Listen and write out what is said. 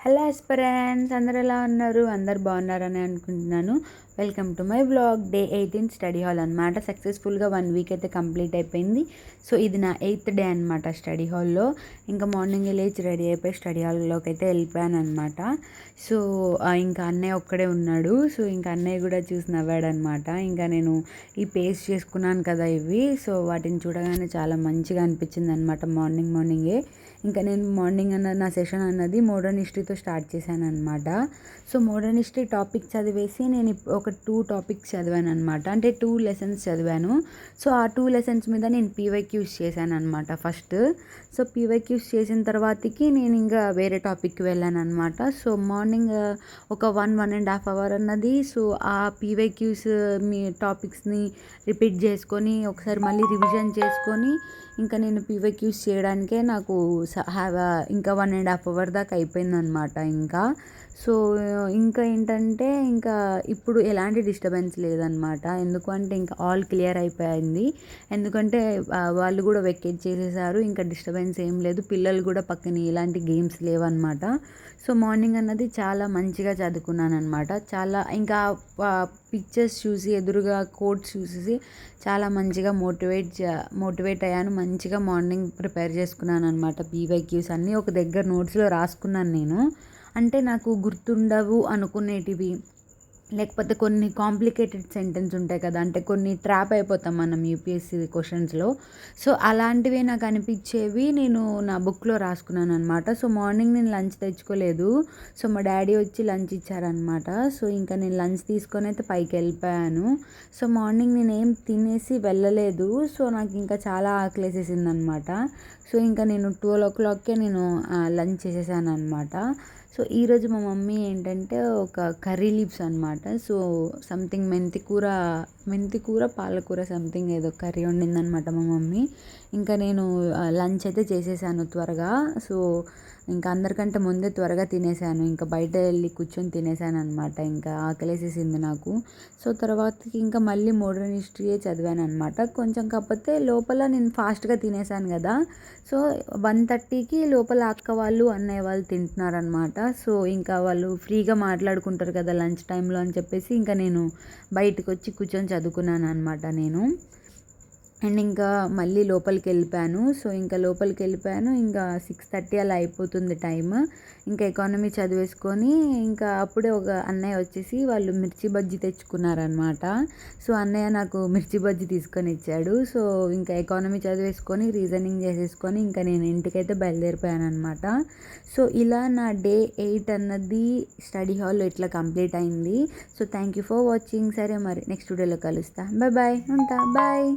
Hello aspirants, అందరు ఎలా ఉన్నారు? అందరు బాగున్నారని అనుకుంటున్నాను. Welcome to my vlog. Day 18 study hall అనమాట. సక్సెస్ఫుల్గా 1 వీక్ అయితే కంప్లీట్ అయిపోయింది. సో ఇది నా 8th డే అనమాట స్టడీ హాల్లో. ఇంకా మార్నింగ్ లేచి రెడీ అయిపోయి స్టడీ హాల్లోకి అయితే వెళ్ళిపోయాను అనమాట. సో ఇంకా అన్నయ్య ఒక్కడే ఉన్నాడు. సో ఇంకా అన్నయ్య కూడా చూసి నవ్వాడనమాట. ఇంకా నేను ఈ పేస్ట్ చేసుకున్నాను కదా ఇవి, సో వాటిని చూడగానే చాలా మంచిగా అనిపించింది అనమాట మార్నింగే. ఇంకా నేను మార్నింగ్ నా సెషన్ అన్నది మోడర్న్ హిస్టరీతో స్టార్ట్ చేశాను అనమాట. సో మోడర్న్ హిస్టరీ టాపిక్ చదివేసి నేను ఒక 2 టాపిక్స్ చదివాను అనమాట. అంటే 2 లెసన్స్ చదివాను. సో ఆ 2 లెసన్స్ మీద నేను పీవైక్యూస్ చేశాను అనమాట ఫస్ట్. సో పీవైక్యూస్ చేసిన తర్వాతకి నేను ఇంకా వేరే టాపిక్కి వెళ్ళాను అనమాట. సో మార్నింగ్ ఒక 1.5 అవర్ అన్నది సో ఆ పీవైక్యూస్ మీ టాపిక్స్ని రిపీట్ చేసుకొని ఒకసారి మళ్ళీ రివిజన్ చేసుకొని ఇంకా నేను పీవైక్యూస్ చేయడానికే నాకు ఇంకా 1.5 అవర్ దాకా అయిపోయిందనమాట. ఇంకా సో ఇంకా ఏంటంటే ఇంకా ఇప్పుడు ఎలాంటి డిస్టర్బెన్స్ లేదనమాట. ఎందుకంటే ఇంకా ఆల్ క్లియర్ అయిపోయింది. ఎందుకంటే వాళ్ళు కూడా వెకేట్ చేసేసారు. ఇంకా డిస్టర్బెన్స్ ఏం లేదు. పిల్లలు కూడా పక్కన ఎలాంటి గేమ్స్ లేవన్నమాట. సో మార్నింగ్ అన్నది చాలా మంచిగా చదువుకున్నాను అనమాట. చాలా ఇంకా పిక్చర్స్ చూసి ఎదురుగా కోడ్స్ చూసి చాలా మంచిగా మోటివేట్ అయ్యాను. మంచిగా మార్నింగ్ ప్రిపేర్ చేసుకున్నాను అనమాట. పీవైక్యూస్ అన్నీ ఒక దగ్గర నోట్స్లో రాసుకున్నాను నేను. అంటే నాకు గుర్తుండవు అనుకునేటివి, లేకపోతే కొన్ని కాంప్లికేటెడ్ సెంటెన్స్ ఉంటాయి కదా, అంటే కొన్ని ట్రాప్ అయిపోతాం మనం యూపీఎస్సీ క్వశ్చన్స్లో. సో అలాంటివి నాకు అనిపించేవి నేను నా బుక్లో రాసుకున్నాను అనమాట. సో మార్నింగ్ నేను లంచ్ తెచ్చుకోలేదు. సో మా డాడీ వచ్చి లంచ్ ఇచ్చారనమాట. సో ఇంకా నేను లంచ్ తీసుకొని అయితే పైకి వెళ్ళిపోయాను. సో మార్నింగ్ నేను ఏం తినేసి వెళ్ళలేదు. సో నాకు ఇంకా చాలా ఆకలేసేసింది అనమాట. సో ఇంకా నేను 12 o'clockకే నేను లంచ్ చేసేసాను అనమాట. సో ఈరోజు మా మమ్మీ ఏంటంటే ఒక కర్రీ లీవ్స్ అనమాట. సో సంథింగ్ మెంతికూర పాలకూర సంథింగ్ ఏదో కర్రీ వండిందనమాట మా మమ్మీ. ఇంకా నేను లంచ్ అయితే చేసేసాను త్వరగా. సో ఇంకా అందరికంటే ముందే త్వరగా తినేసాను. ఇంకా బయట వెళ్ళి కూర్చొని తినేసాను అనమాట. ఇంకా ఆకలేసేసింది నాకు. సో తర్వాతకి ఇంకా మళ్ళీ మోడర్న్ హిస్టరీయే చదివాను అనమాట. కొంచెం కాకపోతే లోపల నేను ఫాస్ట్గా తినేసాను కదా. సో 1:30కి లోపల అక్క వాళ్ళు అన్నయ్య వాళ్ళు తింటున్నారనమాట. సో ఇంకా వాళ్ళు ఫ్రీగా మాట్లాడుకుంటారు కదా లంచ్ టైంలో అని చెప్పేసి ఇంకా నేను బయటకు వచ్చి కూర్చొని చదువుకున్నాను అనమాట నేను. అండ్ ఇంకా మళ్ళీ లోపలికి వెళ్ళిపోయాను. సో ఇంకా లోపలికి వెళ్ళిపోయాను. ఇంకా 6:30 అలా అయిపోతుంది టైమ్. ఇంకా ఎకానమీ చదివేసుకొని ఇంకా అప్పుడే ఒక అన్నయ్య వచ్చేసి వాళ్ళు మిర్చి బజ్జీ తెచ్చుకున్నారనమాట. సో అన్నయ్య నాకు మిర్చి బజ్జీ తీసుకొని ఇచ్చాడు. సో ఇంకా ఎకానమీ చదివేసుకొని రీజనింగ్ చేసేసుకొని ఇంకా నేను ఇంటికైతే బయలుదేరిపోయాను అనమాట. సో ఇలా నా డే 8 అన్నది స్టడీ హాల్లో ఇట్లా కంప్లీట్ అయింది. So thank you for watching. సరే మరి నెక్స్ట్ వీడియోలో కలుస్తా. బాయ్ ఉంటా. బాయ్.